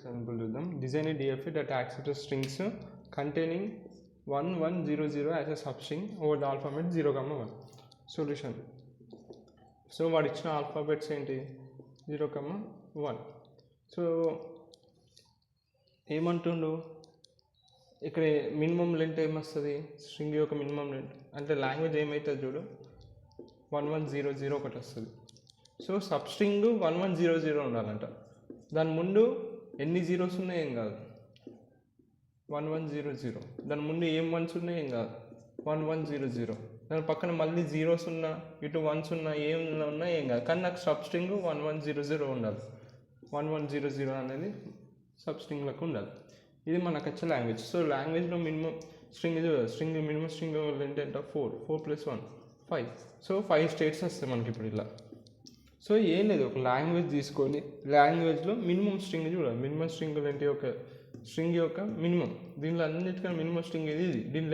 Example చూద్దాం. Design A DFA that accepts strings containing 1100 as a sub string over the alphabet 0,1. Solution. So వాడు ఇచ్చిన alphabets ఏంటి 0,1. So ఏమంటుండు ఇక్కడ minimum length ఏమొస్తుంది స్ట్రింగ్ యొక్క మినిమం లెంత్ అంటే లాంగ్వేజ్ ఏమవుతుంది చూడు 1100 ఒకటి వస్తుంది. సో సబ్ స్ట్రింగ్ 1100 ఉండాలంట. దాని ముందు ఎన్ని జీరోస్ ఉన్నాయి ఏం కాదు 1100. దాని ముందు ఏం వన్స్ ఉన్నాయి ఏం కాదు 1100. దాని పక్కన మళ్ళీ జీరోస్ ఉన్నా ఇటు వన్స్ ఉన్నా ఏం ఉన్నా ఏం కాదు, కానీ నాకు సబ్ స్ట్రింగ్ 1100 ఉండాలి. 1100 అనేది సబ్ స్ట్రింగ్లకు ఉండాలి. ఇది మనకు వచ్చే లాంగ్వేజ్. సో లాంగ్వేజ్లో minimum string minimum string length ఎంత 4 + 1 5. సో 5 స్టేట్స్ వస్తాయి మనకి ఇప్పుడు ఇలా. సో ఏం లేదు, ఒక లాంగ్వేజ్ తీసుకొని లాంగ్వేజ్లో మినిమం స్ట్రింగ్ చూడాలి. మినిమం స్ట్రింగ్ లెంత్ యొక్క స్ట్రింగ్ యొక్క మినిమం, దీనిలో అన్నిటికన్నా మినిమం స్ట్రింగ్ ఇది దీని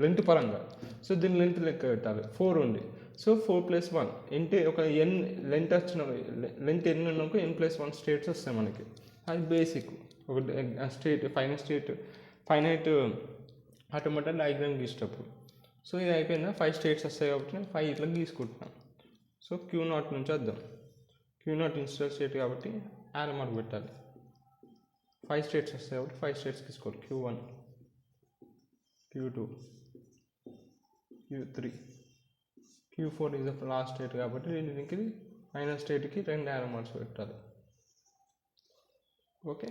లెంత్ పరంగా. సో దీని లెంత్ లెక్క పెట్టాలి 4 ఉంది. సో 4 + 1 అంటే ఒక n లెంత్ వచ్చిన లెంత్ ఎన్ని ఉన్నాకో n+1 స్టేట్స్ వస్తాయి మనకి. అది బేసిక్ ఒక ఫైనైట్ ఆటోమేటిక్ డయాగ్రామ్ గీసేటప్పుడు. సో ఇది అయిపోయిందా 5 స్టేట్స్ వస్తాయి కాబట్టి నేను 5 ఇట్లా గీసుకుంటున్నాను. సో Q0 నుంచి వద్దాం. Q0 ఇన్స్టెంట్ స్టేట్ కాబట్టి యారో మార్క్ పెట్టాలి. 5 స్టేట్స్ వస్తాయి కాబట్టి 5 స్టేట్స్ తీసుకోవాలి. Q1 Q2 Q3 Q4 is the last state కాబట్టి దీనికి ఫైనల్ స్టేట్కి 2 యారో మార్క్స్ పెట్టాలి. ఓకే,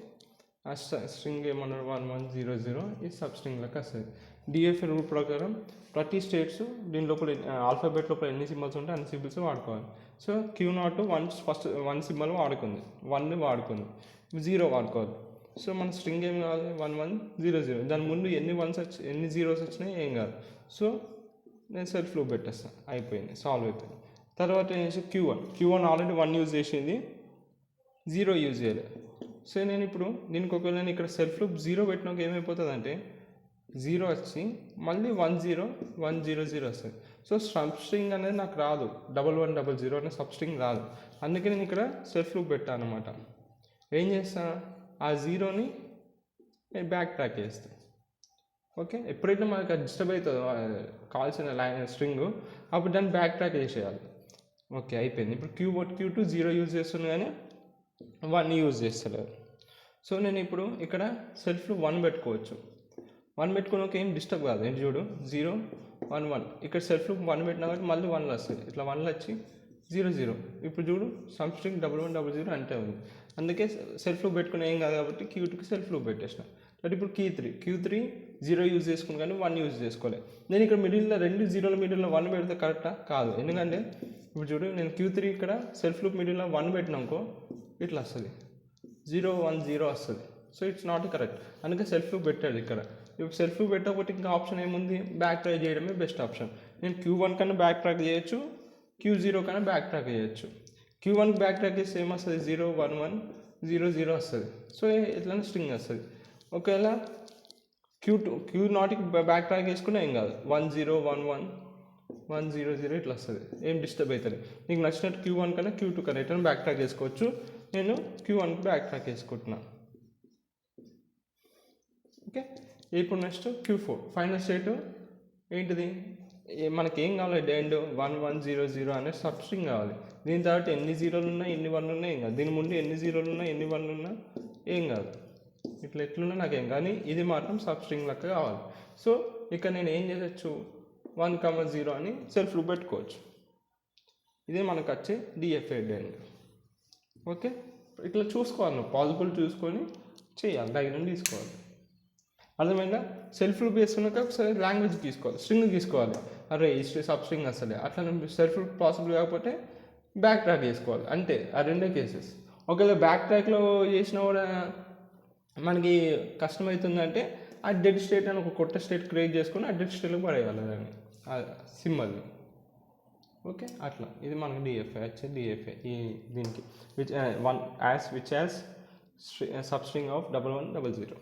ఆ స్ట్రింగ్ ఏమన్నారు 1100 ఈ సబ్ స్ట్రింగ్లకు వస్తుంది. డిఎఫ్ఏ రూల్ ప్రకారం ప్రతి స్టేట్స్ దీని లోపల ఆల్ఫాబెట్ లోపల ఎన్ని సింబల్స్ ఉంటే అన్ని సింబల్స్ వాడుకోవాలి. సో Q0 ఫస్ట్ 1 సింబల్ వాడుకుంది, 1 వాడుకుంది, 0 వాడుకోవాలి. సో మన స్ట్రింగ్ ఏం కావాలి 1100. దాని ముందు ఎన్ని జీరోస్ వచ్చినాయి ఏం కాదు. సో నేను సెల్ఫ్ లూప్ పెట్టేస్తాను, అయిపోయింది, సాల్వ్ అయిపోయింది. తర్వాత ఏం చేసి Q1 ఆల్రెడీ 1 యూజ్ చేసింది, 0 యూజ్ చేయలేదు. సో నేను ఇప్పుడు దీనికి ఒకవేళ నేను ఇక్కడ సెల్ఫ్ లూప్ 0 పెట్టినాక ఏమైపోతుంది అంటే 0 వచ్చి మళ్ళీ 100 వస్తుంది. సో సబ్ స్ట్రింగ్ అనేది నాకు రాదు, 1100 అనే సబ్ స్ట్రింగ్ రాదు. అందుకే నేను ఇక్కడ సెల్ఫ్ లూప్ పెట్టాను అనమాట. ఏం చేస్తాను ఆ 0ని నేను బ్యాక్ ట్రాక్ చేస్తాను. ఓకే, ఎప్పుడైతే మనకు డిస్టర్బ్ అవుతుందో కావాల్సిన స్ట్రింగ్ అప్పుడు దాన్ని బ్యాక్ ట్రాక్ చేసేయాలి. ఓకే అయిపోయింది. ఇప్పుడు Q2 0 యూజ్ చేస్తుంది కానీ 1 యూజ్ చేస్తలేదు. సో నేను ఇప్పుడు ఇక్కడ సెల్ఫ్ లూప్ 1 పెట్టుకోవచ్చు. 1 పెట్టుకున్నాక ఏం డిస్టర్బ్ కాదు. ఏంటి చూడు 0 1 1 ఇక్కడ సెల్ఫ్ లూప్ 1 పెట్టినా కాబట్టి మళ్ళీ 1 వస్తుంది, ఇట్లా 1 వచ్చి 0 ఇప్పుడు చూడు సబ్ స్ట్రింగ్ 1100 అంటే ఉంది. అందుకే సెల్ఫ్ లూప్ పెట్టుకుని ఏం కాదు కాబట్టి Q2కి సెల్ఫ్ లూప్ పెట్టేసిన. బట్ ఇప్పుడు Q3 0 యూజ్ చేసుకుని కానీ 1 యూజ్ చేసుకోలేదు. నేను ఇక్కడ మిడిల్లో 2 జీరోల మిడిల్లో 1 పెడితే కరెక్టా కాదు. ఎందుకంటే ఇప్పుడు చూడు నేను Q3 ఇక్కడ సెల్ఫ్ లూప్ మిడిల్లో 1 పెట్టినాకో ఇట్లా వస్తుంది 0 1 0 వస్తుంది. So it's not correct. అందుకే సెల్ఫ్ లూప్ పెట్టాడు ఇక్కడ. ఇప్పుడు సెల్ఫ్ లూప్ పెట్టకపోతే ఇంకా ఆప్షన్ ఏముంది, బ్యాక్ ట్రాక్ చేయడమే బెస్ట్ ఆప్షన్. నేను Q1 కన్నా బ్యాక్ ట్రాక్ చేయొచ్చు, Q0 కన్నా బ్యాక్ ట్రాక్ చేయొచ్చు. Q1 బ్యాక్ ట్రాక్ చేస్తే ఏమొస్తుంది 0 1 1 0 0 వస్తుంది. సో ఇట్లా స్ట్రింగ్ వస్తుంది. ఒకవేళ Q0కి బ్యాక్ ట్రాక్ చేసుకున్నా ఏం కాదు 1 0 1 1 1 0 0 ఇట్లా వస్తుంది, ఏం డిస్టర్బ్ అవుతుంది. నీకు నచ్చినట్టు Q1 కన్నా Q2 కన్నా ఎట్లా బ్యాక్ ట్రాక్ చేసుకోవచ్చు. నేను Q1కి బ్యాక్ ట్రాక్ చేసుకుంటున్నాను. ఓకే, ఇప్పుడు నెక్స్ట్ Q4 ఫైనల్ స్టేట్ ఏంటిది, మనకి ఏం కావాలి ఎండ్ 1100 అనే సబ్ స్ట్రింగ్ కావాలి. దీని తర్వాత ఎన్ని జీరోలు ఉన్నా ఎన్ని 1 ఉన్నా ఏం కాదు, దీని ముందు ఎన్ని జీరోలు ఉన్నా ఎన్ని 1 ఉన్నా ఏం కాదు, ఇట్లా ఎట్లున్నా నాకేం కానీ ఇది మాత్రం సబ్ స్ట్రింగ్ లెక్క కావాలి. సో ఇక్కడ నేను ఏం చేసొచ్చు 1,0 అని సెల్ఫ్ లూప్ పెట్టుకోవచ్చు. ఇదే మనకు వచ్చే డిఎఫ్ఏ ఎండ్. ఓకే, ఇట్లా చూసుకోవాలి, నువ్వు పాసిబుల్ చూసుకొని చేయాలి, డయాగ్రామ్ తీసుకోవాలి. అర్థమైందా? సెల్ఫ్ లూప్ చేసుకున్నాక ఒకసారి లాంగ్వేజ్ తీసుకోవాలి, స్ట్రింగ్ తీసుకోవాలి. అరే ఈ సబ్ స్ట్రింగ్ వస్తుంది, అట్లా సెల్ఫ్ లూప్ పాసిబుల్ కాకపోతే బ్యాక్ ట్రాక్ చేసుకోవాలి. అంతే, ఆ రెండే కేసెస్. ఒకవేళ బ్యాక్ ట్రాక్లో చేసినా కూడా మనకి కష్టమవుతుందంటే ఆ డెడ్ స్టేట్ అని ఒక కొత్త స్టేట్ క్రియేట్ చేసుకొని ఆ డెడ్ స్టేట్లో పడేయాలి దాన్ని సింబల్ని. ఓకే, అట్లా ఇది మనకి డిఎఫ్ఏ వచ్చే డిఎఫ్ఏ ఈ దీనికి which as sub string of 1100.